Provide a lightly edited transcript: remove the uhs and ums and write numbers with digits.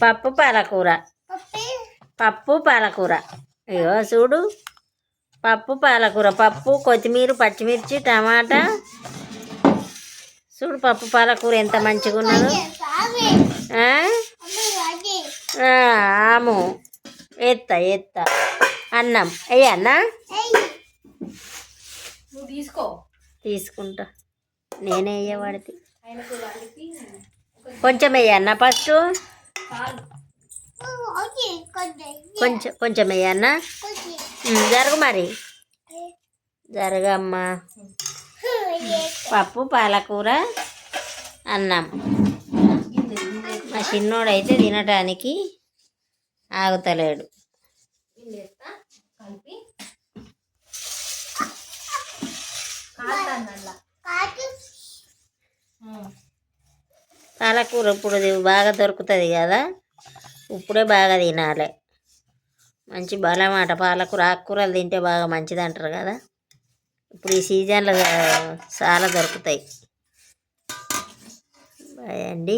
పప్పు పాలకూర. పప్పు పాలకూర. అయ్యో చూడు, పప్పు పాలకూర. పప్పు, కొత్తిమీర, పచ్చిమిర్చి, టమాటా. చూడు పప్పు పాలకూర ఎంత మంచిగా ఉన్నదో. ఆము ఎత్తా అన్నం అయ్యన్నా తీసుకుంటా. నేనే వేయబడితే కొంచెం వేయన్నా ఫస్ట్. కొంచెం వేయన్నా. జరుగు మరి, జరగమ్మా. పప్పు పాలకూర అన్నం. మా చిన్నోడైతే తినటానికి ఆగుతలేడు. పాలకూర ఇప్పుడు బాగా దొరుకుతుంది కదా, ఇప్పుడే బాగా తినాలి. మంచి బలమాట పాలకూర. ఆకుకూరలు తింటే బాగా మంచిది అంటారు కదా. ఇప్పుడు ఈ సీజన్లో చాలా దొరుకుతాయి. బాయ్ అండి.